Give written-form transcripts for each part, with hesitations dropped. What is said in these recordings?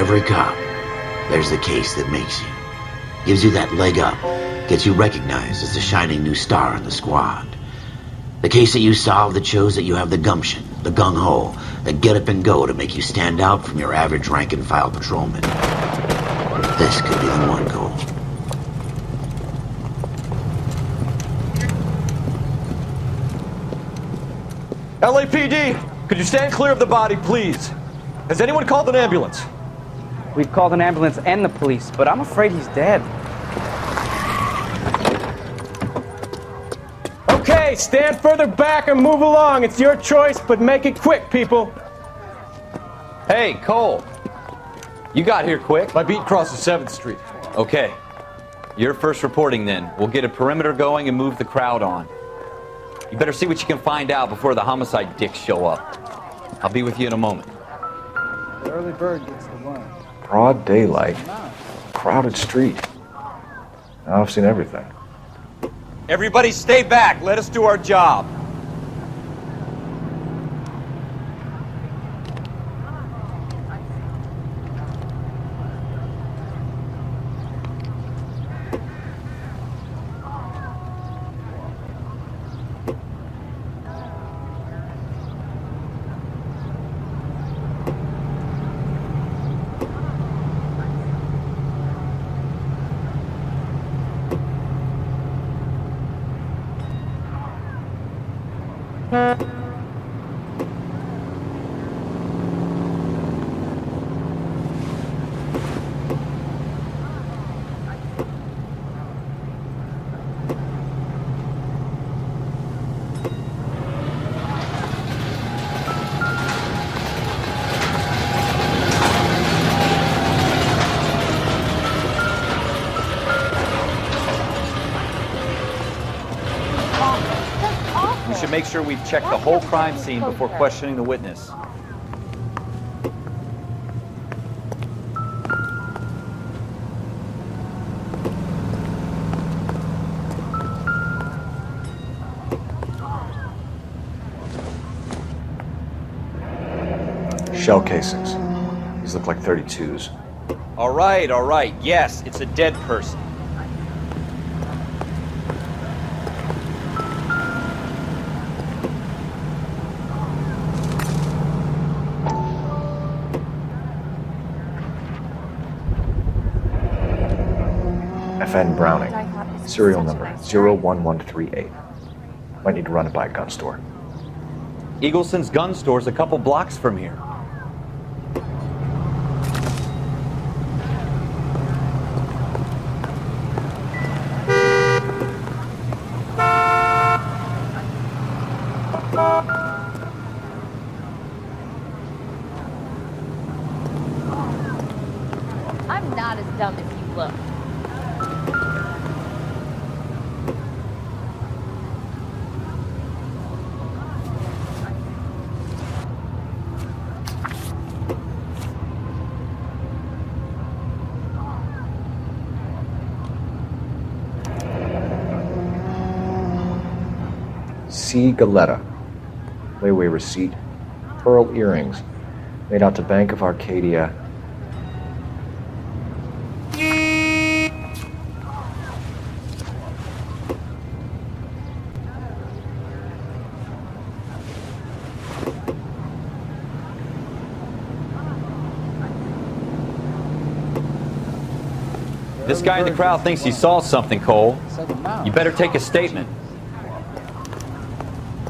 every cop, there's the case that makes you. Gives you that leg up, gets you recognized as the shining new star in the squad. The case that you solve that shows that you have the gumption, the gung-ho, the get up and go to make you stand out from your average rank-and-file patrolman. This could be the one, Cole. LAPD, could you stand clear of the body, please? Has anyone called an ambulance? We've called an ambulance and the police, but I'm afraid he's dead. Okay, stand further back and move along. It's your choice, but make it quick, people. Hey, Cole. You got here quick. My beat crosses 7th Street. Okay. You're first reporting then. We'll get a perimeter going and move the crowd on. You better see what you can find out before the homicide dicks show up. I'll be with you in a moment. The early bird gets the worm. Broad daylight. Crowded street. Now I've seen everything. Everybody stay back. Let us do our job. We should make sure we've checked the whole crime scene before questioning the witness. Shell casings. These look like 32s. All right. Yes, it's a dead person. FN Browning. Serial number 01138. Might need to run it by a gun store. Eagleson's gun store's a couple blocks from here. I'm not as dumb as you look. C. Galetta. Layaway receipt. Pearl earrings. Made out to Bank of Arcadia. This guy in the crowd thinks he saw something, Cole. You better take a statement.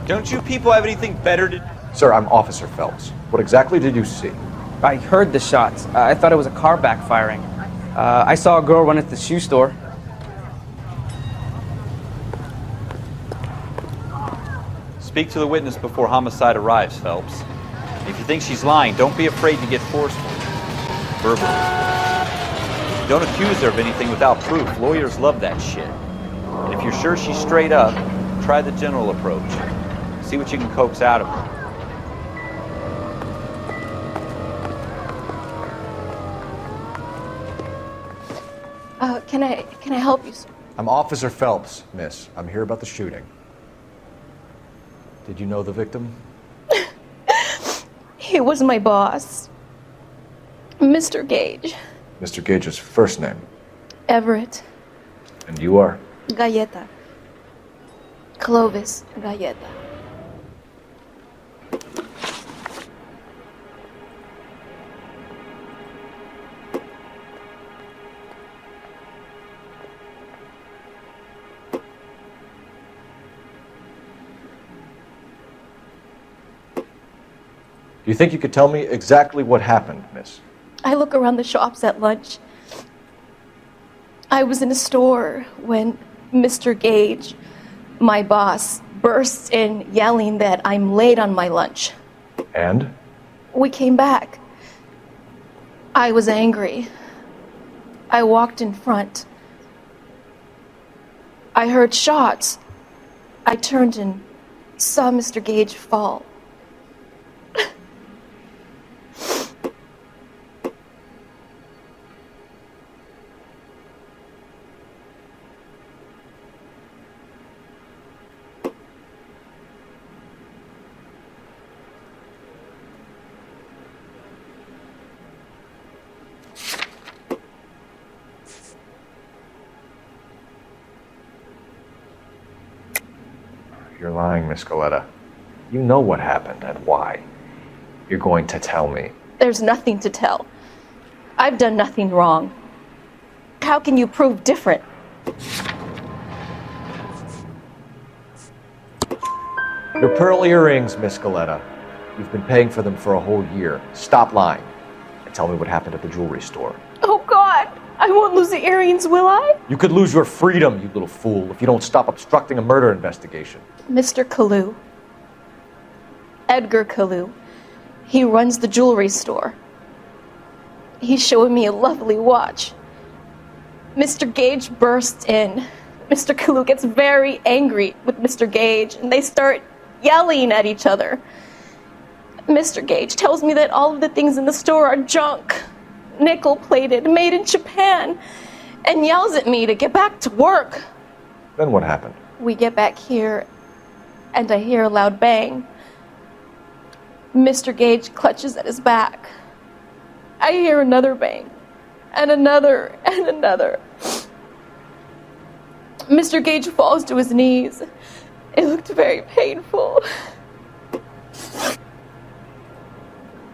Don't you people have anything better to do? Sir, I'm Officer Phelps. What exactly did you see? I heard the shots. I thought it was a car backfiring. I saw a girl run at the shoe store. Speak to the witness before homicide arrives, Phelps. If you think she's lying, don't be afraid to get forceful. Verbally. Don't accuse her of anything without proof. Lawyers love that shit. And if you're sure she's straight up, try the general approach. See what you can coax out of her. Can I help you, sir? I'm Officer Phelps, miss. I'm here about the shooting. Did you know the victim? He was my boss. Mr. Gage. Mr. Gage's first name. Everett. And you are? Galleta. Clovis Galleta. Do you think you could tell me exactly what happened, miss? I look around the shops at lunch. I was in a store when Mr. Gage, my boss, bursts in yelling that I'm late on my lunch. And? We came back. I was angry. I walked in front. I heard shots. I turned and saw Mr. Gage fall. You're lying, Miss Galleta. You know what happened and why. You're going to tell me. There's nothing to tell. I've done nothing wrong. How can you prove different? Your pearl earrings, Miss Galleta. You've been paying for them for a whole year. Stop lying and tell me what happened at the jewelry store. Oh, God! I won't lose the earrings, will I? You could lose your freedom, you little fool, if you don't stop obstructing a murder investigation. Mr. Kalu. Edgar Kalu. He runs the jewelry store. He's showing me a lovely watch. Mr. Gage bursts in. Mr. Kalu gets very angry with Mr. Gage, and they start yelling at each other. Mr. Gage tells me that all of the things in the store are junk, nickel-plated, made in Japan, and yells at me to get back to work. Then what happened? We get back here, and I hear a loud bang. Mr. Gage clutches at his back. I hear another bang, and another, and another. Mr. Gage falls to his knees. It looked very painful.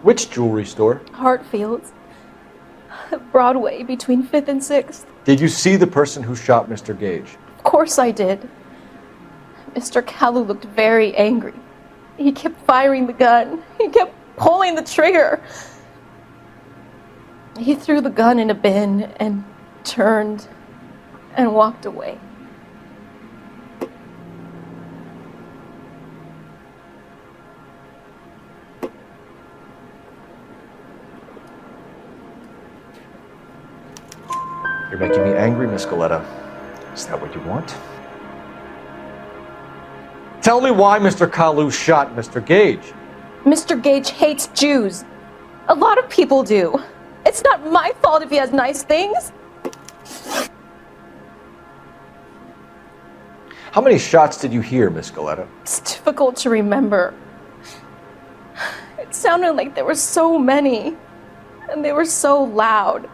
Which jewelry store? Hartfield's. Broadway, between 5th and 6th. Did you see the person who shot Mr. Gage? Of course I did. Mr. Kalu looked very angry. He kept firing the gun. He kept pulling the trigger. He threw the gun in a bin and turned and walked away. You're making me angry, Miss Galleta. Is that what you want? Tell me why Mr. Kalu shot Mr. Gage. Mr. Gage hates Jews. A lot of people do. It's not my fault if he has nice things. How many shots did you hear, Miss Galleta? It's difficult to remember. It sounded like there were so many, and they were so loud.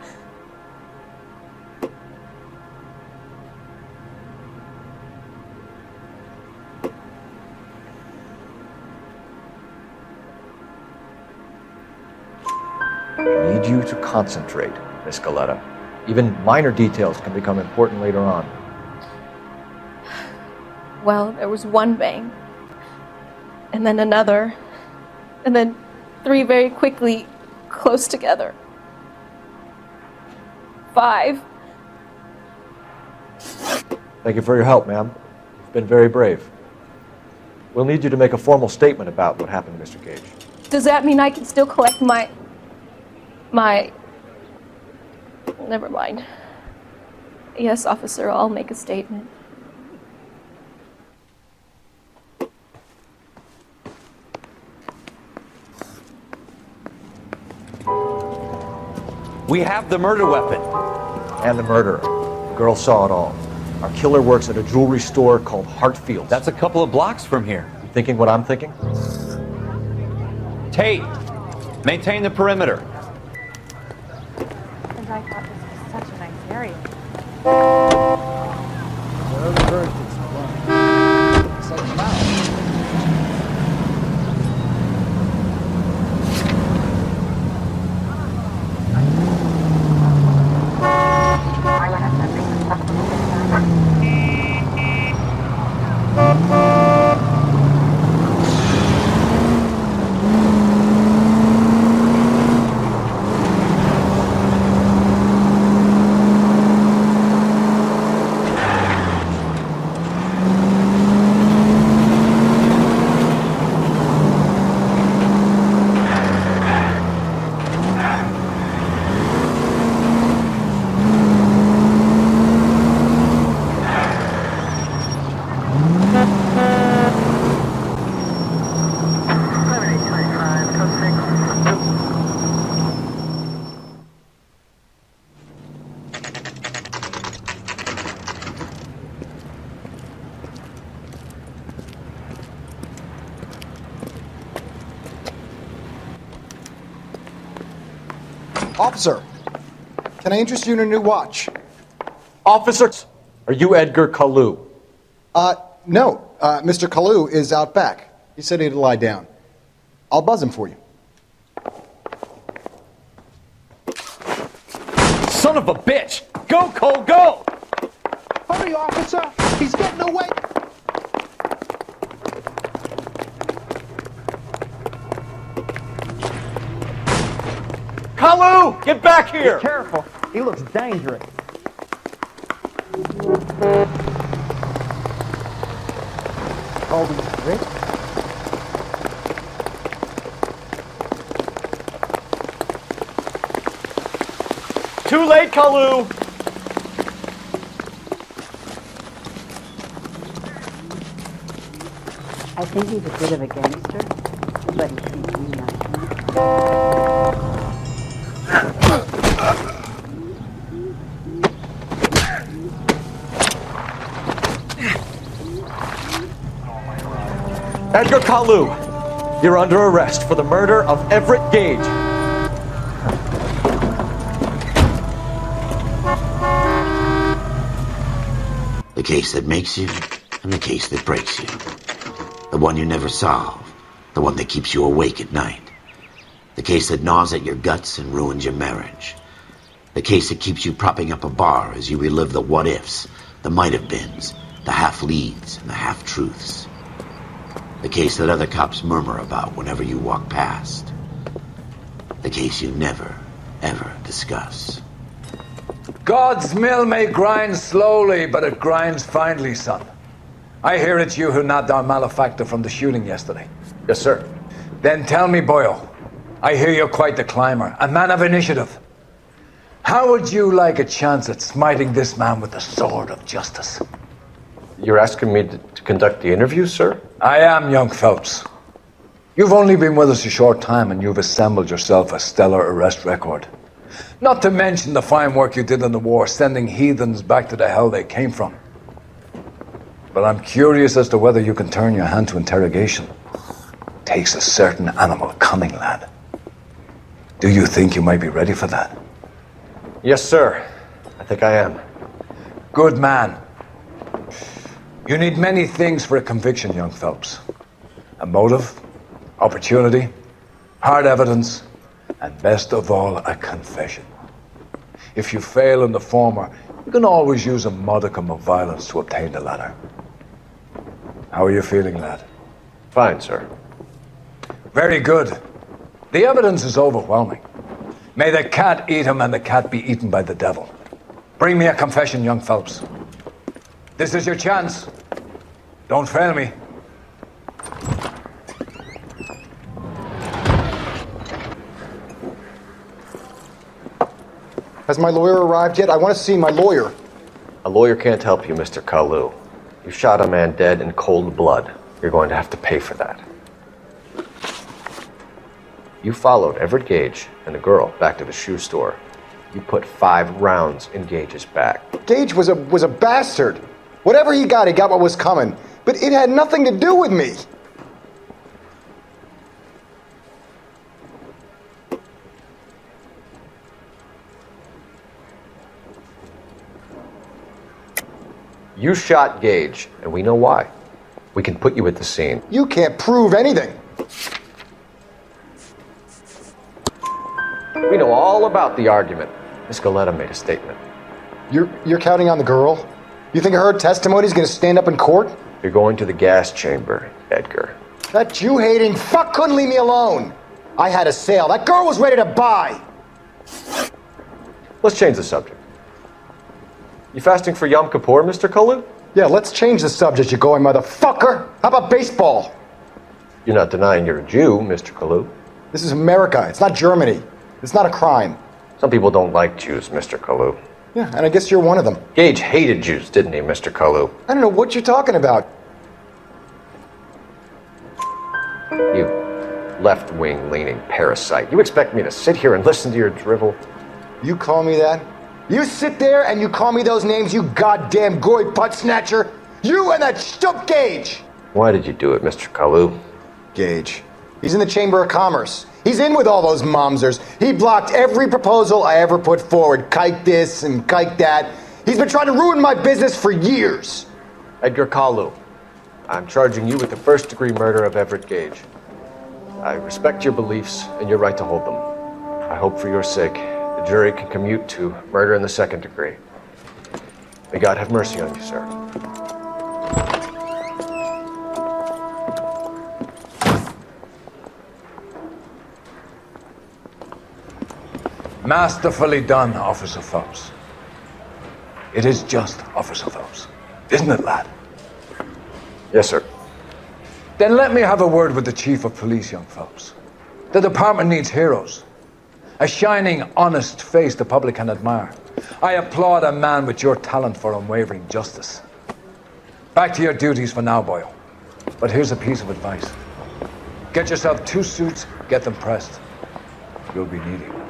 I need you to concentrate, Miss Galleta. Even minor details can become important later on. Well, there was one bang, and then another, and then 3 very quickly, close together. 5. Thank you for your help, ma'am. You've been very brave. We'll need you to make a formal statement about what happened to Mr. Gage. Does that mean I can still collect my... Never mind. Yes, officer, I'll make a statement. We have the murder weapon. And the murderer. The girl saw it all. Our killer works at a jewelry store called Hartfield's. That's a couple of blocks from here. You thinking what I'm thinking? Tate, maintain the perimeter. Officer, can I interest you in a new watch? Officer, are you Edgar Kalu? No. Mr. Kalu is out back. He said he'd lie down. I'll buzz him for you. Son of a bitch! Go, Cole, go! Hurry, officer! He's getting away! Kalu! Get back here! Careful. He looks dangerous. Are we ready? Too late, Kalu! I think he's a bit of a gangster, but he treats me nice. Edgar Kalu, you're under arrest for the murder of Everett Gage. The case that makes you, and the case that breaks you. The one you never solve, the one that keeps you awake at night. The case that gnaws at your guts and ruins your marriage. The case that keeps you propping up a bar as you relive the what-ifs, the might-have-beens, the half-leads, and the half-truths. The case that other cops murmur about whenever you walk past. The case you never, ever discuss. God's mill may grind slowly, but it grinds finely, son. I hear it's you who nabbed our malefactor from the shooting yesterday. Yes, sir. Then tell me, Boyle, I hear you're quite the climber, a man of initiative. How would you like a chance at smiting this man with the sword of justice? You're asking me to conduct the interview, sir? I am, young Phelps. You've only been with us a short time and you've assembled yourself a stellar arrest record. Not to mention the fine work you did in the war, sending heathens back to the hell they came from. But I'm curious as to whether you can turn your hand to interrogation. Takes a certain animal cunning, lad. Do you think you might be ready for that? Yes, sir. I think I am. Good man. You need many things for a conviction, young Phelps. A motive, opportunity, hard evidence, and best of all, a confession. If you fail in the former, you can always use a modicum of violence to obtain the latter. How are you feeling, lad? Fine, sir. Very good. The evidence is overwhelming. May the cat eat him and the cat be eaten by the devil. Bring me a confession, young Phelps. This is your chance. Don't fail me. Has my lawyer arrived yet? I want to see my lawyer. A lawyer can't help you, Mr. Kalu. You shot a man dead in cold blood. You're going to have to pay for that. You followed Everett Gage and the girl back to the shoe store. You put 5 rounds in Gage's back. Gage was a bastard. Whatever he got what was coming. But it had nothing to do with me. You shot Gage, and we know why. We can put you at the scene. You can't prove anything. We know all about the argument. Miss Galetta made a statement. You're counting on the girl? You think her testimony is going to stand up in court? You're going to the gas chamber, Edgar. That Jew-hating fuck couldn't leave me alone. I had a sale. That girl was ready to buy. Let's change the subject. You fasting for Yom Kippur, Mr. Kalu? Yeah, let's change the subject, you going motherfucker. How about baseball? You're not denying you're a Jew, Mr. Kalu. This is America. It's not Germany. It's not a crime. Some people don't like Jews, Mr. Kalu. Yeah, and I guess you're one of them. Gage hated Jews, didn't he, Mr. Kalu? I don't know what you're talking about. You left-wing leaning parasite. You expect me to sit here and listen to your drivel? You call me that? You sit there and you call me those names, you goddamn goy butt snatcher? You and that shtup Gage! Why did you do it, Mr. Kalu? Gage. He's in the Chamber of Commerce. He's in with all those momsers. He blocked every proposal I ever put forward. Kike this and kike that. He's been trying to ruin my business for years. Edgar Kalu, I'm charging you with the first-degree murder of Everett Gage. I respect your beliefs and your right to hold them. I hope for your sake the jury can commute to murder in the second degree. May God have mercy on you, sir. Masterfully done, Officer Phelps. It is just Officer Phelps, isn't it, lad? Yes, sir. Then let me have a word with the Chief of Police, young Phelps. The department needs heroes. A shining, honest face the public can admire. I applaud a man with your talent for unwavering justice. Back to your duties for now, boyo. But here's a piece of advice. Get yourself 2 suits, get them pressed. You'll be needing them.